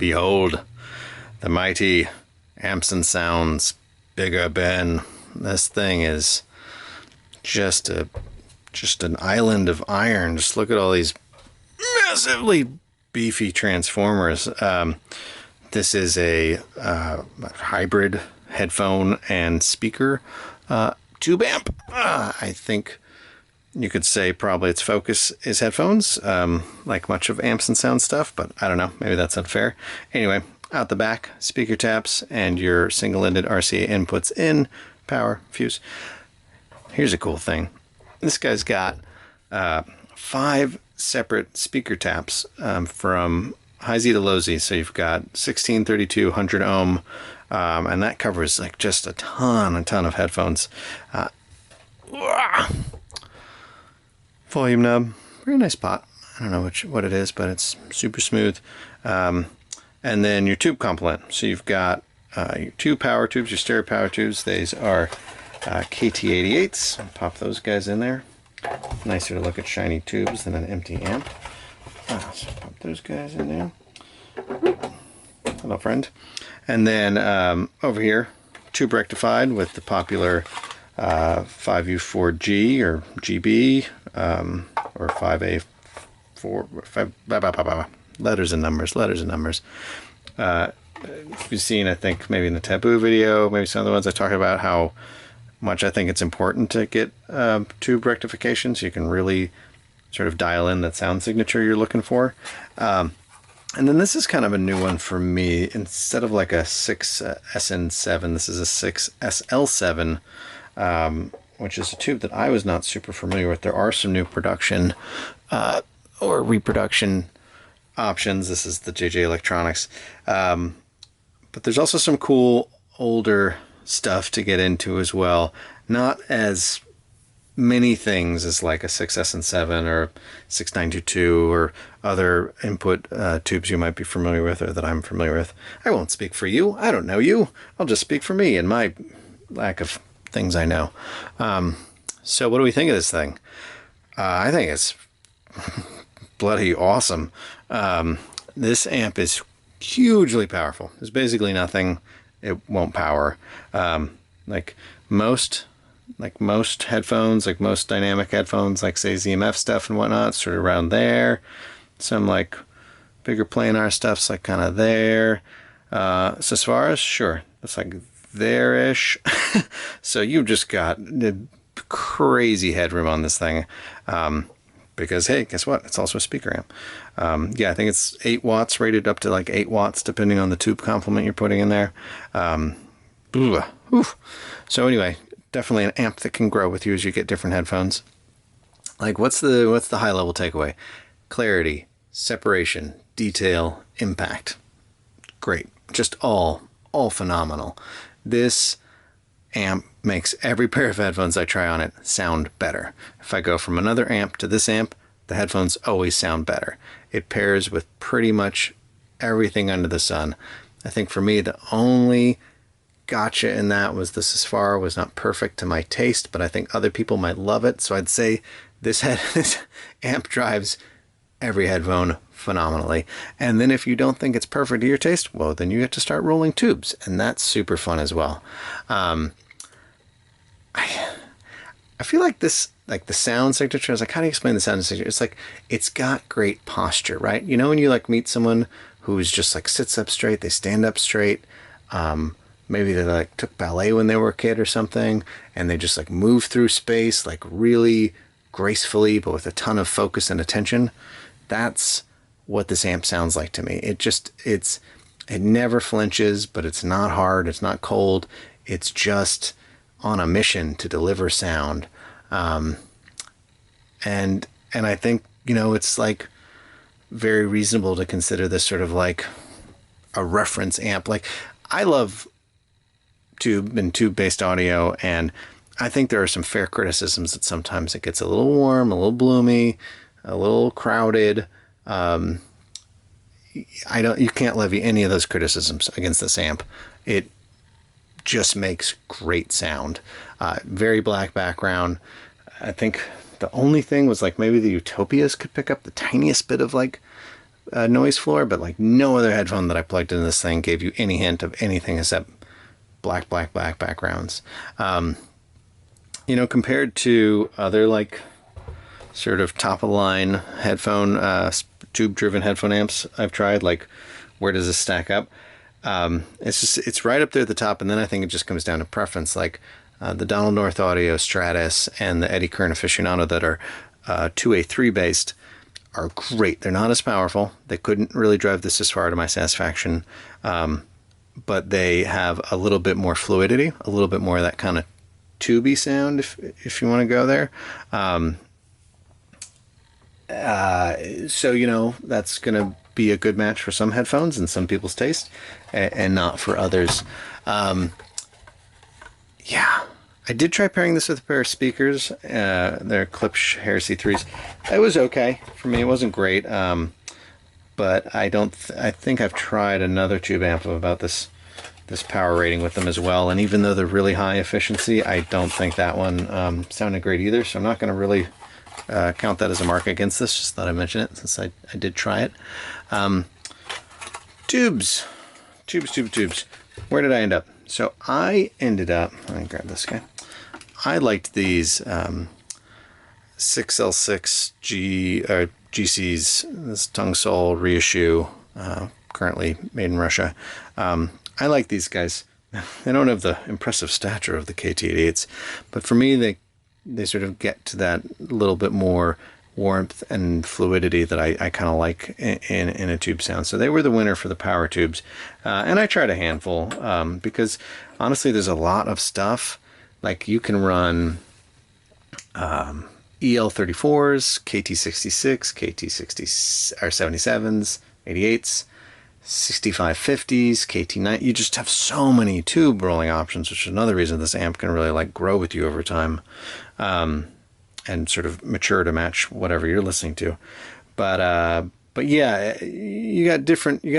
behold, the mighty Ampsandsound's Bigger Ben. This thing is just an island of iron. Just look at all these massively beefy transformers. This is a hybrid headphone and speaker tube amp. I think you could say probably its focus is headphones, like much of Ampsandsound stuff, but I don't know, maybe that's unfair. Anyway, out the back, speaker taps and your single-ended RCA inputs in, power, fuse. Here's a cool thing. This guy's got 5 separate speaker taps from high Z to low Z. So you've got 16, 32, 100 ohm, and that covers like just a ton of headphones. Volume knob, very nice pot. I don't know what it is, but it's super smooth. And then your tube complement. So you've got your 2 power tubes, your stereo power tubes. These are KT88s. I'll pop those guys in there. Nicer to look at shiny tubes than an empty amp. So pop those guys in there. Hello, friend. And then over here, tube rectified with the popular 5U4G or GB or 5A4, letters and numbers. You've seen, I think, maybe in the Taboo video, maybe some of the ones I talked about, how much I think it's important to get tube rectification so you can really sort of dial in that sound signature you're looking for. And then this is kind of a new one for me. Instead of like a 6SN7, this is a 6SL7, which is a tube that I was not super familiar with. There are some new production or reproduction options. This is the JJ Electronics. But there's also some cool older stuff to get into as well. Not as many things as like a 6SN7 or 6922 or other input tubes you might be familiar with or that I'm familiar with. I won't speak for you. I don't know you. I'll just speak for me and my lack of things I know. So what do we think of this thing? I think it's bloody awesome. This amp is hugely powerful. There's basically nothing it won't power. Like most headphones, like most dynamic headphones, like say ZMF stuff and whatnot, sort of around there. Some like bigger planar stuff's like kind of there. So as far as, sure, it's like there-ish. So you've just got crazy headroom on this thing. Because, hey, guess what? It's also a speaker amp. Yeah, I think it's 8 watts, rated up to like 8 watts, depending on the tube complement you're putting in there. So anyway, definitely an amp that can grow with you as you get different headphones. Like, what's the high level takeaway? Clarity, separation, detail, impact. Great. Just all phenomenal. This amp makes every pair of headphones I try on it sound better. If I go from another amp to this amp, the headphones always sound better. It pairs with pretty much everything under the sun. I think for me, the only gotcha in that was the Sesfara was not perfect to my taste, but I think other people might love it. So I'd say this amp drives every headphone phenomenally. And then if you don't think it's perfect to your taste, well, then you get to start rolling tubes, and that's super fun as well. I feel like this, like the sound signature, I was like, how do you explain the sound signature? It's like, it's got great posture, right? You know, when you like meet someone who's just like sits up straight, they stand up straight, maybe they like took ballet when they were a kid or something, and they just like move through space like really gracefully, but with a ton of focus and attention. That's what this amp sounds like to me. It never flinches, but it's not hard, it's not cold. It's just on a mission to deliver sound. And I think, you know, it's like very reasonable to consider this sort of like a reference amp. Like, I love tube and tube-based audio, and I think there are some fair criticisms that sometimes it gets a little warm, a little bloomy, a little crowded. You can't levy any of those criticisms against this amp. It just makes great sound. Very black background. I think the only thing was like maybe the Utopias could pick up the tiniest bit of like noise floor, but like no other headphone that I plugged into this thing gave you any hint of anything except black backgrounds. Compared to other like sort of top of the line headphone, tube driven headphone amps I've tried, like where does this stack up? It's right up there at the top, and then I think it just comes down to preference. Like the Donald North Audio Stratus and the Eddie Kern Aficionado that are 2A3 based are great. They're not as powerful. They couldn't really drive this as far to my satisfaction, but they have a little bit more fluidity, a little bit more of that kind of tubey sound, if you want to go there. So that's going to be a good match for some headphones and some people's taste, and not for others. Yeah, I did try pairing this with a pair of speakers. They're Klipsch Heresy 3s. It was okay for me. It wasn't great, but I think I've tried another tube amp of about this power rating with them as well. And even though they're really high efficiency, I don't think that one sounded great either. So I'm not going to really count that as a mark against this. Just thought I'd mention it since I did try it. Tubes. Where did I end up? So I ended up, let me grab this guy. I liked these 6L6 GCs, this Tungsol reissue, currently made in Russia. I like these guys. They don't have the impressive stature of the KT88s, but for me, they sort of get to that little bit more warmth and fluidity that I kind of like in a tube sound. So they were the winner for the power tubes. And I tried a handful because honestly, there's a lot of stuff. Like you can run EL34s, KT66, KT60 or 77s, 88s, 6550s, KT9. You just have so many tube rolling options, which is another reason this amp can really like grow with you over time. And sort of mature to match whatever you're listening to. But yeah, you got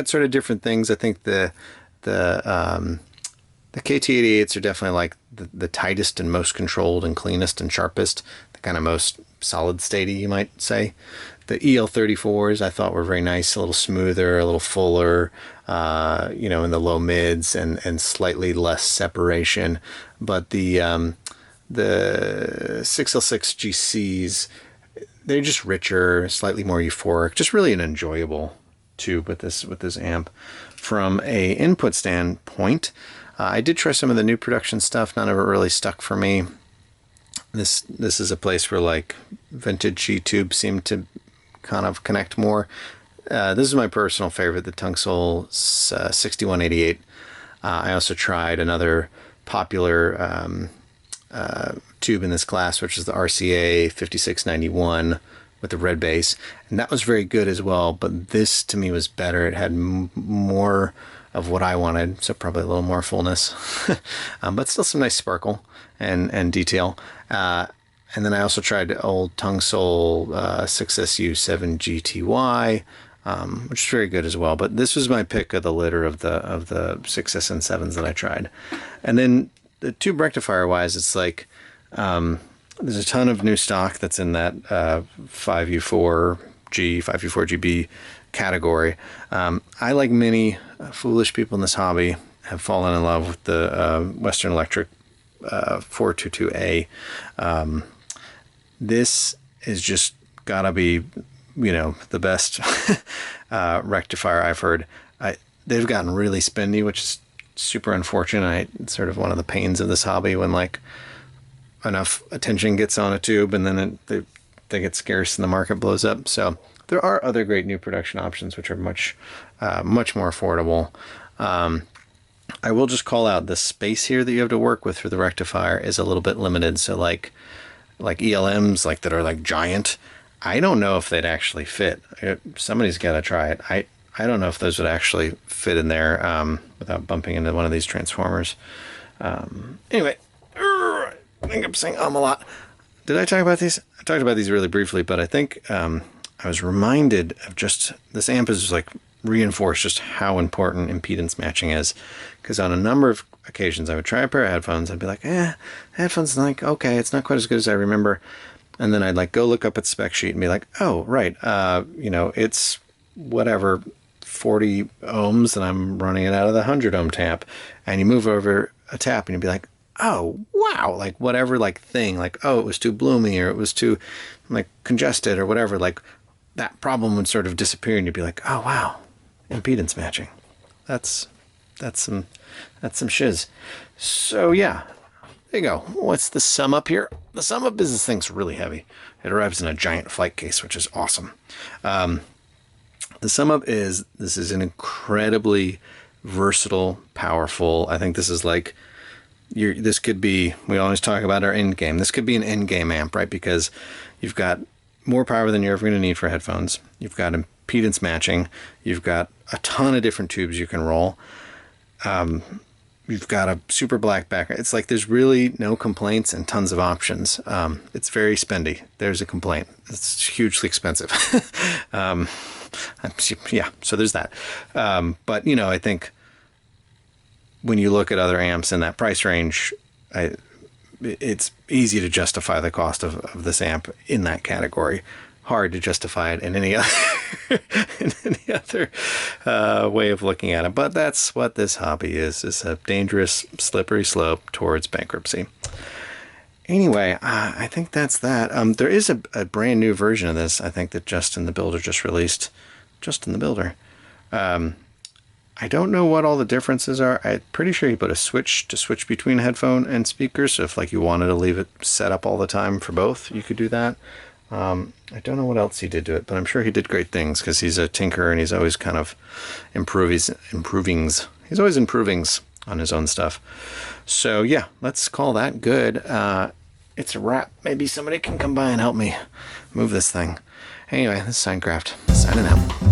sort of different things. I think the KT88s are definitely like the tightest and most controlled and cleanest and sharpest, the kind of most solid statey, you might say. The EL34s I thought were very nice, a little smoother, a little fuller, in the low mids and slightly less separation. But the 6L6 GCs, they're just richer, slightly more euphoric, just really an enjoyable tube with this amp. From a input standpoint, I did try some of the new production stuff. None of it really stuck for me. This is a place where like vintage G tubes seem to kind of connect more. This is my personal favorite, the Tungsol 6188. I also tried another popular tube in this class, which is the RCA 5691 with the red bass, and that was very good as well, but this to me was better. It had more of what I wanted, so probably a little more fullness, but still some nice sparkle and detail. And then I also tried old Tungsol 6SU7 GTY, which is very good as well, but this was my pick of the litter of the 6S and 7s that I tried. And then the tube rectifier wise, it's like there's a ton of new stock that's in that 5U4G, 5U4GB category. I, like many foolish people in this hobby, have fallen in love with the Western Electric 422A. This is just gotta be, the best rectifier I've heard. They've gotten really spendy, which is super unfortunate. It's sort of one of the pains of this hobby when like enough attention gets on a tube and then they get scarce and the market blows up. So there are other great new production options which are much more affordable. I will just call out the space here that you have to work with for the rectifier is a little bit limited. So like ELMs like that are like giant, I don't know if they'd actually fit. Somebody's got to try it. I don't know if those would actually fit in there without bumping into one of these transformers. Anyway, I think I'm saying a lot. Did I talk about these? I talked about these really briefly, but I think I was reminded of just this amp is like reinforced just how important impedance matching is. Because on a number of occasions, I would try a pair of headphones. I'd be like, headphones, like, okay, it's not quite as good as I remember. And then I'd like go look up at the spec sheet and be like, oh, right, it's whatever 40 ohms and I'm running it out of the 100 ohm tap, and you move over a tap and you'd be like, oh wow, like whatever like thing, like oh it was too bloomy or it was too like congested or whatever, like that problem would sort of disappear and you'd be like, oh wow, impedance matching. That's some shiz. So yeah, there you go. What's the sum up here? The sum up is this thing's really heavy. It arrives in a giant flight case, which is awesome. The sum up is this is an incredibly versatile, powerful. I think this is like this could be, we always talk about our end game. This could be an end game amp, right? Because you've got more power than you're ever going to need for headphones. You've got impedance matching. You've got a ton of different tubes you can roll. You've got a super black background. It's like there's really no complaints and tons of options. It's very spendy. There's a complaint. It's hugely expensive. Yeah, so there's that. But, you know, I think when you look at other amps in that price range, it's easy to justify the cost of this amp in that category. Hard to justify it in any other way of looking at it. But that's what this hobby is a dangerous, slippery slope towards bankruptcy. Anyway, I think that's that. There is a brand new version of this, I think, that Justin the Builder just released. Justin the Builder. I don't know what all the differences are. I'm pretty sure he put a switch to switch between headphone and speakers. So if like you wanted to leave it set up all the time for both, you could do that. I don't know what else he did to it, but I'm sure he did great things because he's a tinkerer and he's always kind of improvings. He's always improvings on his own stuff. So yeah, let's call that good. It's a wrap. Maybe somebody can come by and help me move this thing. Anyway, this is Signcraft signing out.